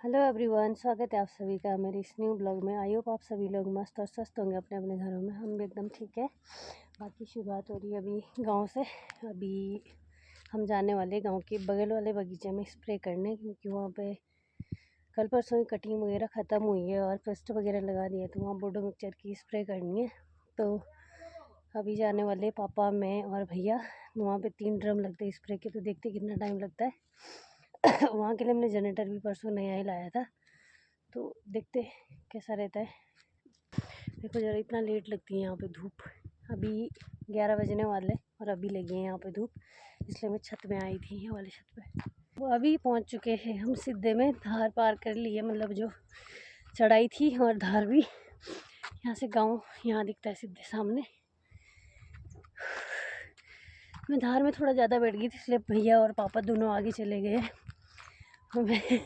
Hello everyone, स्वागत है आप सभी का मेरे इस न्यू ब्लॉग में। आई होप आप सभी लोग मस्त और स्वस्थ होंगे अपने अपने घरों में। हम भी एकदम ठीक है। बाकी शुरुआत हो रही है अभी गांव से। अभी हम जाने वाले गांव के बगल वाले बगीचे में स्प्रे करने, क्योंकि वहाँ पे कल परसों ही कटिंग वगैरह ख़त्म हुई है और पेस्ट वगैरह लगा दिए, तो वहाँ बोडो मिक्सचर की स्प्रे करनी है। तो अभी जाने वाले पापा, मैं और भैया। वहाँ पे 3 ड्रम लगते हैं स्प्रे के, तो देखते कितना टाइम लगता है। वहाँ के लिए हमने जनरेटर भी परसों नया ही लाया था, तो देखते कैसा रहता है। देखो जरा इतना लेट लगती है यहाँ पे धूप। अभी 11 बजने वाले और अभी लगी है यहाँ पे धूप, इसलिए मैं छत में आई थी, ये वाली छत पे। वो अभी पहुँच चुके हैं हम सिद्धे में। धार पार कर ली है, मतलब जो चढ़ाई थी, और धार भी यहाँ से गांव यहाँ दिखता है सिद्धे सामने। मैं धार में थोड़ा ज़्यादा बैठ गई थी, इसलिए भैया और पापा दोनों आगे चले गए। हमें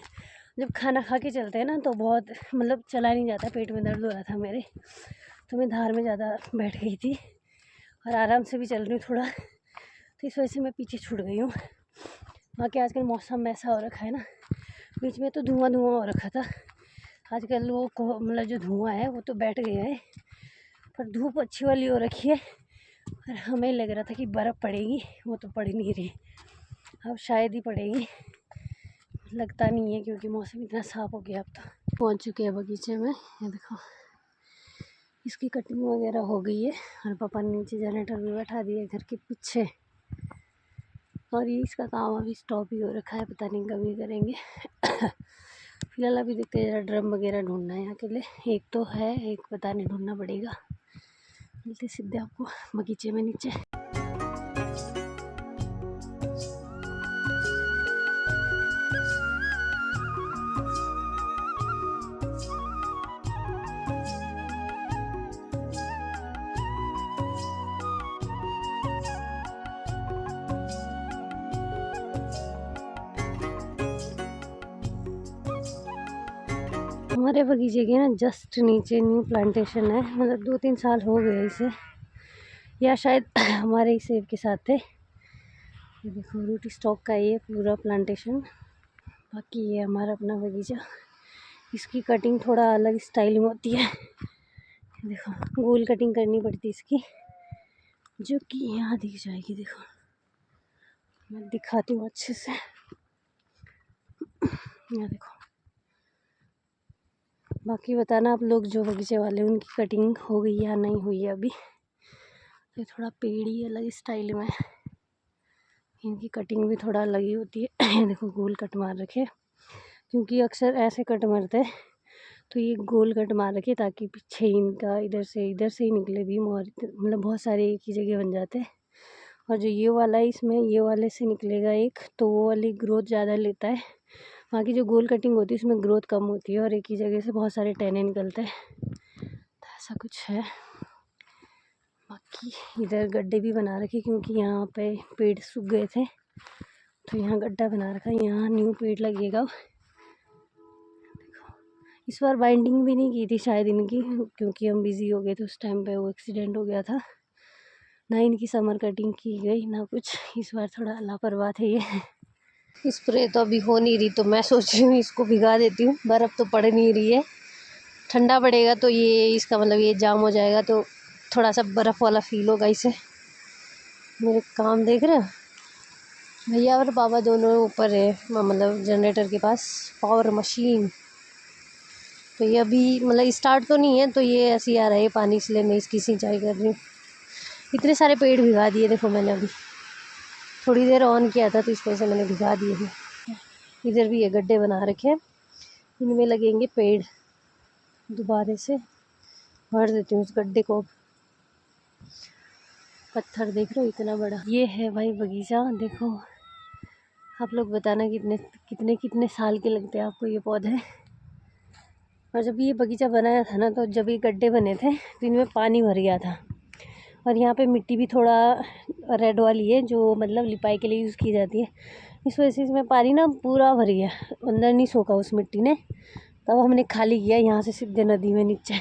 जब खाना खा के चलते हैं ना, तो बहुत मतलब चला नहीं जाता, पेट में दर्द हो रहा था मेरे, तो मैं धार में ज़्यादा बैठ गई थी और आराम से भी चल रही हूँ थोड़ा, तो इस वजह से मैं पीछे छूट गई हूँ। बाकी आजकल मौसम ऐसा हो रखा है ना, बीच में तो धुआं हो रखा था, आजकल वो मतलब जो धुआं है वो तो बैठ गया है, पर धूप अच्छी वाली हो रखी है। और हमें लग रहा था कि बर्फ़ पड़ेगी, वो तो पड़ नहीं रही, अब शायद ही पड़ेगी, लगता नहीं है, क्योंकि मौसम इतना साफ़ हो गया। अब तो पहुंच चुके हैं बगीचे में। ये देखो इसकी कटिंग वगैरह हो गई है, और पापा ने नीचे जनरेटर भी बैठा दिया घर के पीछे, और ये इसका काम अभी स्टॉप ही हो रखा है, पता नहीं कब ये करेंगे। फिलहाल अभी देखते हैं, जरा ड्रम वगैरह ढूंढना है यहाँ के लिए। एक तो है, एक पता नहीं ढूंढना पड़ेगा। मिलते सीधे आपको बगीचे में नीचे। हमारे बगीचे के ना जस्ट नीचे न्यू प्लांटेशन है, मतलब 2-3 साल हो गए इसे, या शायद हमारे ही सेब के साथ थे। ये देखो रूट स्टॉक का ये पूरा प्लांटेशन। बाकी ये हमारा अपना बगीचा। इसकी कटिंग थोड़ा अलग स्टाइल में होती है। देखो गोल कटिंग करनी पड़ती है इसकी, जो कि यहाँ दिख जाएगी। देखो मैं दिखाती हूँ अच्छे से। यहाँ देखो, बाकी बताना आप लोग जो बगीचे वाले, उनकी कटिंग हो गई या नहीं हुई है अभी। ये थोड़ा पेड़ ही अलग स्टाइल में, इनकी कटिंग भी थोड़ा अलग ही होती है। देखो गोल कट मार रखे, क्योंकि अक्सर ऐसे कट मारते हैं, तो ये गोल कट मार रखे ताकि पीछे इनका इधर से ही निकले बीम, और मतलब बहुत सारे एक ही जगह बन जाते हैं। और जो ये वाला है, इसमें ये वाले से निकलेगा एक, तो वो वाली ग्रोथ ज़्यादा लेता है। बाकी जो गोल कटिंग होती है उसमें ग्रोथ कम होती है, और एक ही जगह से बहुत सारे टहने निकलते हैं, तो ऐसा कुछ है। बाकी इधर गड्ढे भी बना रखे, क्योंकि यहाँ पे पेड़ सूख गए थे, तो यहाँ गड्ढा बना रखा है, यहाँ न्यू पेड़ लगेगा। इस बार बाइंडिंग भी नहीं की थी शायद इनकी, क्योंकि हम बिज़ी हो गए थे उस टाइम पे, वो एक्सीडेंट हो गया था। ना इनकी समर कटिंग की गई ना कुछ, इस बार थोड़ा लापरवाह थे ये। स्प्रे तो अभी हो नहीं रही, तो मैं सोच रही हूँ इसको भिगा देती हूँ। बर्फ़ तो पड़ नहीं रही है, ठंडा पड़ेगा तो ये इसका मतलब ये जाम हो जाएगा, तो थोड़ा सा बर्फ़ वाला फील होगा इसे। मेरे काम देख रहे हो, भैया और पापा दोनों ऊपर है, मतलब जनरेटर के पास, पावर मशीन। तो ये अभी मतलब स्टार्ट तो नहीं है, तो ये ऐसे ही आ रहा है पानी, इसलिए मैं इसकी सिंचाई कर रही हूँ। इतने सारे पेड़ भिगा दिए देखो मैंने, अभी थोड़ी देर ऑन किया था, तो इस वजह से मैंने भिगा दिए हैं। इधर भी ये गड्ढे बना रखे हैं, इनमें लगेंगे पेड़। दोबारा से भर देती हूँ इस गड्ढे को। पत्थर देख रहे हो इतना बड़ा, ये है भाई बगीचा। देखो आप लोग बताना कितने कितने कितने साल के लगते हैं आपको ये पौधे। और जब ये बगीचा बनाया था ना, तो जब ये गड्ढे बने थे तो इनमें पानी भर गया था, और यहाँ पे मिट्टी भी थोड़ा रेड वाली है, जो मतलब लिपाई के लिए यूज़ की जाती है। इस वजह से इसमें पानी ना पूरा भर गया, अंदर नहीं सोखा उस मिट्टी ने। तब हमने खाली किया यहाँ से सीधे नदी में नीचे।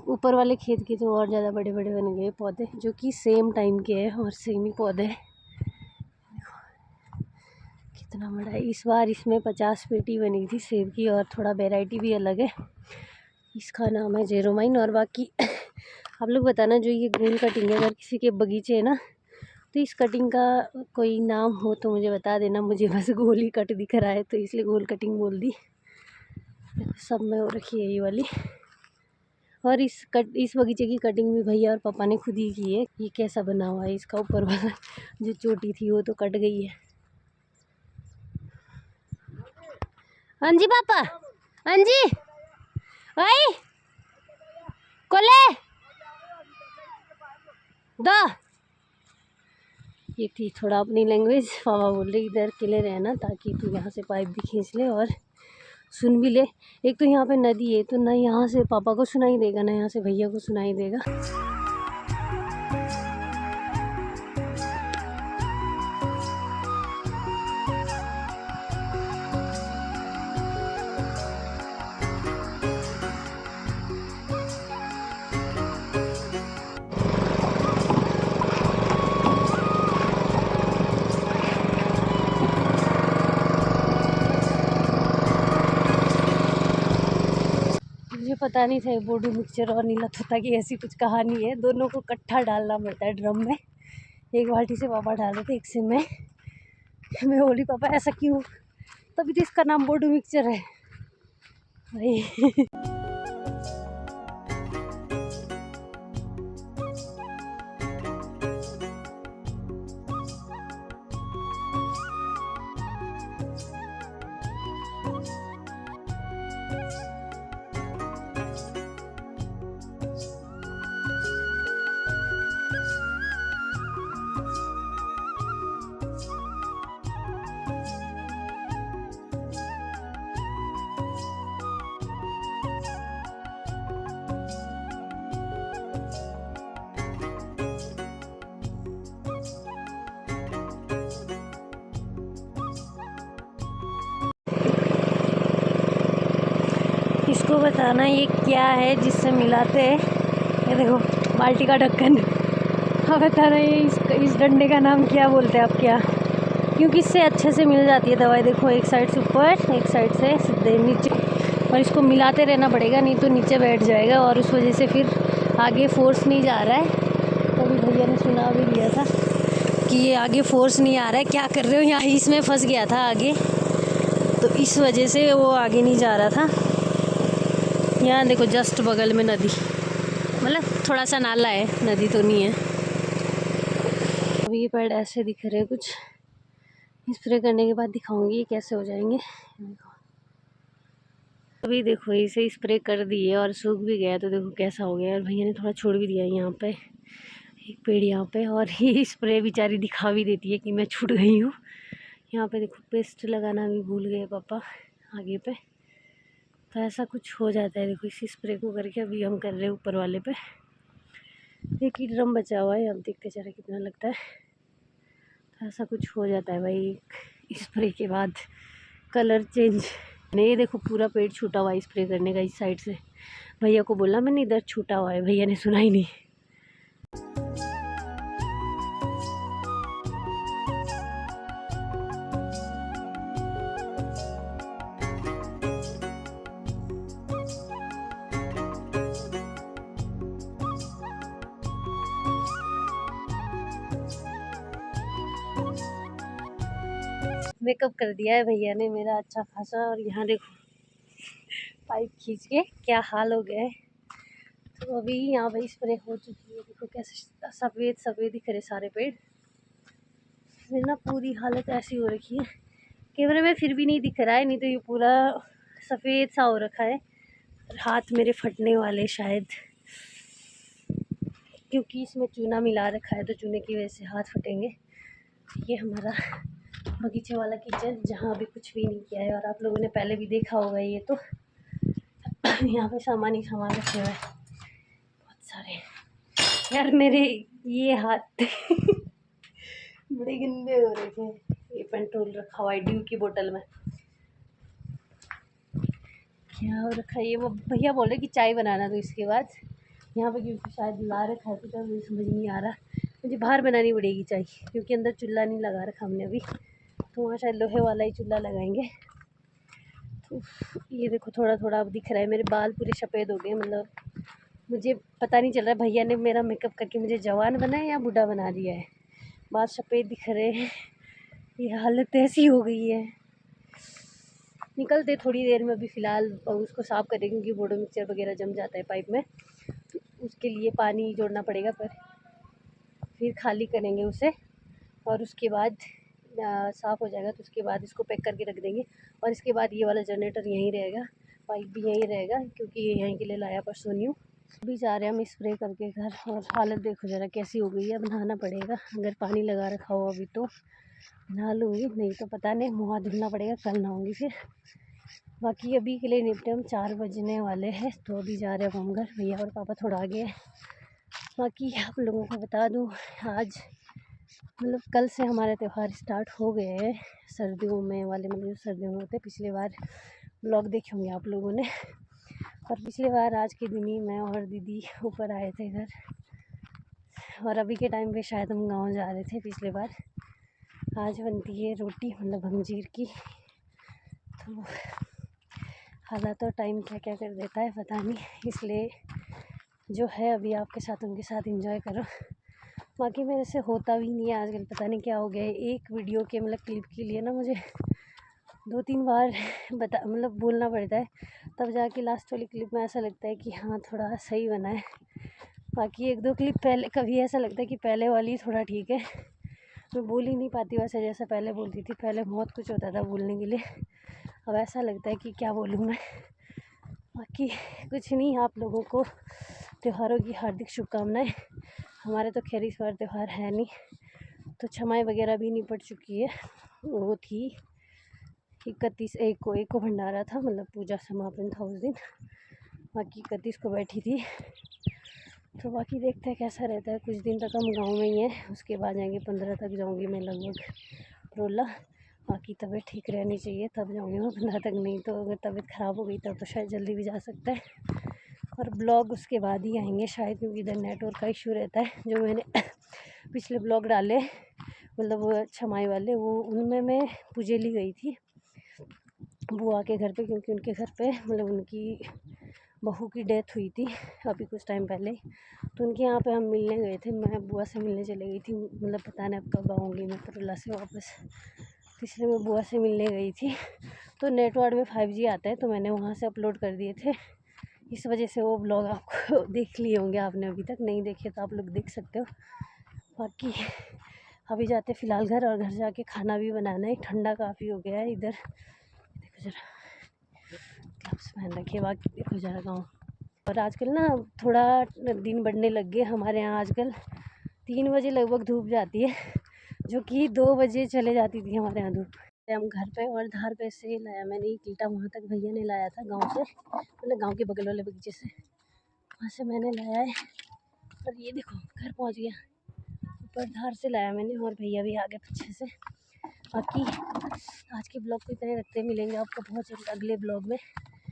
ऊपर वाले खेत के तो और ज़्यादा बड़े बड़े बन गए पौधे, जो कि सेम टाइम के हैं और सेम ही पौधे हैं। कितना बड़ा है। इस बार इसमें 50 पेटी बनी थी सेब की और थोड़ा वैरायटी भी अलग है। इसका नाम है जेरोमाइन। और बाकी आप लोग बताना जो ये गोल कटिंग है, अगर किसी के बगीचे है ना तो इस कटिंग का कोई नाम हो तो मुझे बता देना। मुझे बस गोल ही कट दिख रहा है तो इसलिए गोल कटिंग बोल दी। सब में हो रखी है ये वाली। और इस बगीचे की कटिंग भी भैया और पापा ने खुद ही की है। ये कैसा बना हुआ है, इसका ऊपर वाला जो चोटी थी वो तो कट गई है। हाँ जी पापा, हाँ जी भाई कोले दो। ये थी थोड़ा अपनी लैंग्वेज। पापा बोल रहे इधर किले रहना ताकि तू यहाँ से पाइप भी खींच ले और सुन भी ले। एक तो यहाँ पे नदी है तो ना यहाँ से पापा को सुनाई देगा ना यहाँ से भैया को सुनाई देगा। मुझे पता नहीं था बोडू मिक्सचर और नीला तोता की ऐसी कुछ कहानी है। दोनों को इकट्ठा डालना पड़ता है ड्रम में। एक बाल्टी से पापा डाल रहे थे, एक से मैं बोली पापा ऐसा क्यों, तभी तो इसका नाम बोडू मिक्सचर है भाई। इसको बताना ये क्या है जिससे मिलाते हैं। ये देखो बाल्टी का ढक्कन। हाँ बताना ये इस डंडे का नाम क्या बोलते हैं आप, क्या, क्योंकि इससे अच्छे से मिल जाती है दवाई। देखो एक साइड से ऊपर एक साइड से सीधे नीचे, और इसको मिलाते रहना पड़ेगा नहीं तो नीचे बैठ जाएगा और उस वजह से फिर आगे फोर्स नहीं जा रहा है। तभी भैया ने सुना भी लिया था कि ये आगे फोर्स नहीं आ रहा है, क्या कर रहे हो यहाँ, इसमें फंस गया था आगे तो इस वजह से वो आगे नहीं जा रहा था। यहाँ देखो जस्ट बगल में नदी, मतलब थोड़ा सा नाला है, नदी तो नहीं है। अभी ये पेड़ ऐसे दिख रहे हैं कुछ। स्प्रे करने के बाद दिखाऊंगी ये कैसे हो जाएंगे। अभी देखो इसे स्प्रे कर दिए और सूख भी गया तो देखो कैसा हो गया। और भैया ने थोड़ा छोड़ भी दिया यहाँ पे एक पेड़ यहाँ पे। और ये स्प्रे बेचारी दिखा भी देती है कि मैं छूट गई हूँ। यहाँ पे देखो पेस्ट लगाना भी भूल गए पापा आगे पे, तो ऐसा कुछ हो जाता है। देखो इसी स्प्रे को करके अभी हम कर रहे हैं ऊपर वाले पे। एक ही ड्रम बचा हुआ है, अब देखते चले कितना लगता है। तो ऐसा कुछ हो जाता है भाई स्प्रे के बाद कलर चेंज। नहीं देखो पूरा पेड़ छूटा हुआ है स्प्रे करने का इस साइड से। भैया को बोला मैंने इधर छूटा हुआ है, भैया ने सुना ही नहीं। मेकअप कर दिया है भैया ने मेरा अच्छा खासा। और यहाँ देखो पाइप खींच के क्या हाल हो गया है। तो अभी यहाँ पे स्प्रे हो चुकी है। देखो कैसे सफ़ेद सफ़ेद दिख रहे सारे पेड़। फिर ना पूरी हालत ऐसी हो रखी है, कैमरे में फिर भी नहीं दिख रहा है, नहीं तो ये पूरा सफ़ेद सा हो रखा है। हाथ मेरे फटने वाले शायद, क्योंकि इसमें चूना मिला रखा है तो चूने की वजह से हाथ फटेंगे। ये हमारा बगीचे वाला किचन जहाँ अभी कुछ भी नहीं किया है और आप लोगों ने पहले भी देखा होगा। ये तो यहाँ पे सामान ही सामान रखे हुए हैं बहुत सारे। यार मेरे ये हाथ बड़े गंदे हो रहे थे। ये पेट्रोल रखा हुआ है ड्यू की बोतल में। क्या हो रखा है ये, वो भैया बोले कि चाय बनाना तो इसके बाद यहाँ पे क्योंकि शायद ला रखा है तो मुझे समझ नहीं आ रहा। मुझे बाहर बनानी पड़ेगी चाय क्योंकि अंदर चूल्हा नहीं लगा रखा हमने अभी। तो वहाँ शायद लोहे वाला ही चूल्हा लगाएंगे। तो ये देखो थोड़ा थोड़ा अब दिख रहा है, मेरे बाल पूरे सफ़ेद हो गए। मतलब मुझे पता नहीं चल रहा भैया ने मेरा मेकअप करके मुझे जवान बनाया या बूढ़ा बना दिया है। बाल सफ़ेद दिख रहे हैं, ये हालत ऐसी हो गई है। निकलते थोड़ी देर में, अभी फ़िलहाल उसको साफ़ करेंगे क्योंकि बोडो मिक्सचर वगैरह जम जाता है पाइप में, तो उसके लिए पानी जोड़ना पड़ेगा। पर फिर खाली करेंगे उसे और उसके बाद साफ़ हो जाएगा तो उसके बाद इसको पैक करके रख देंगे। और इसके बाद ये वाला जनरेटर यहीं रहेगा, पाइप भी यहीं रहेगा क्योंकि ये यहीं के लिए लाया परसों न्यू। अभी जा रहे हैं हम स्प्रे करके घर, और हालत देखो ज़रा कैसी हो गई है। अब नहाना पड़ेगा, अगर पानी लगा रखा हो अभी तो नहा लूँगी, नहीं तो पता नहीं, मुँह हाथ धुलना पड़ेगा, कल नहाऊँगी फिर। बाकी अभी के लिए निपटे, हम 4 बजने वाले हैं तो अभी जा रहे हैं हम घर। भैया और पापा थोड़ा आगे हैं। बाकी आप लोगों को बता दूँ, आज मतलब कल से हमारे त्यौहार स्टार्ट हो गए हैं सर्दियों में वाले, मतलब जो सर्दियों में होते। पिछले बार ब्लॉग देखे होंगे आप लोगों ने, और पिछले बार आज के दिन ही मैं और दीदी ऊपर आए थे घर, और अभी के टाइम पे शायद हम गांव जा रहे थे पिछले बार। आज बनती है रोटी, मतलब अंजीर की। तो हालात और टाइम क्या क्या कर देता है पता नहीं, इसलिए जो है अभी आपके साथ उनके साथ एंजॉय करो। बाकी मेरे से होता भी नहीं है आजकल, पता नहीं क्या हो गया है। एक वीडियो के मतलब क्लिप के लिए ना मुझे 2-3 बार मतलब बोलना पड़ता है, तब जाके लास्ट वाली क्लिप में ऐसा लगता है कि हाँ थोड़ा सही बना है। बाकी 1-2 क्लिप पहले कभी ऐसा लगता है कि पहले वाली थोड़ा ठीक है, मैं बोल ही नहीं पाती वैसे जैसा पहले बोलती थी। पहले बहुत कुछ होता था बोलने के लिए, अब ऐसा लगता है कि क्या बोलूँ मैं। बाकी कुछ नहीं, आप लोगों को त्योहारों की हार्दिक शुभकामनाएं। हमारे तो खैर इस बार त्यौहार है नहीं, तो छमाई वगैरह भी निपट चुकी है। वो थी 31 को भंडारा था, मतलब पूजा समापन था उस दिन। बाकी 31 को बैठी थी। तो बाकी देखते हैं कैसा रहता है। कुछ दिन तक हम गांव में ही हैं, उसके बाद जाएंगे 15 तक जाऊंगी मैं लगभग रोला। बाकी तबीयत ठीक रहनी चाहिए तब जाऊंगी मैं, 15 तक। नहीं तो अगर तबीयत ख़राब हो गई तब तो शायद जल्दी भी जा सकता है। और ब्लॉग उसके बाद ही आएंगे शायद, क्योंकि इधर नेटवर्क का इशू रहता है। जो मैंने पिछले ब्लॉग डाले, मतलब वो छमाई वाले, वो उनमें मैं पुजेली गई थी बुआ के घर पे, क्योंकि उनके घर पे मतलब उनकी बहू की डेथ हुई थी अभी कुछ टाइम पहले। तो उनके यहाँ पे हम मिलने गए थे, मैं बुआ से मिलने चली गई थी। मतलब पता नहीं अब कब आऊँगी मैं परुला से वापस, इसलिए मैं बुआ से मिलने गई थी। तो नेटवर्क में 5G आता है, तो मैंने वहाँ से अपलोड कर दिए थे। इस वजह से वो ब्लॉग आपको देख लिए होंगे, आपने अभी तक नहीं देखे तो आप लोग देख सकते हो। बाकी अभी जाते फ़िलहाल घर, और घर जाके खाना भी बनाना है। ठंडा काफ़ी हो गया है इधर, देखो ज़रा ग्लव्स पहन रखे। बाकी देखो ज़रा गाँव, और आजकल ना थोड़ा दिन बढ़ने लग गए हमारे यहाँ। आजकल 3 बजे लगभग धूप जाती है, जो कि 2 बजे चले जाती थी हमारे यहाँ धूप। हम घर पे और धार पे से लाया मैंने एक ईंटा, वहाँ तक भैया ने लाया था गांव से, मतलब गांव के बगल वाले बगीचे से, वहाँ से मैंने लाया है। और ये देखो घर पहुँच गया, ऊपर धार से लाया मैंने, और भैया भी आ गए पीछे से। बाकी आज के ब्लॉग को इतने रखते, मिलेंगे आपको बहुत जल्द अगले ब्लॉग में।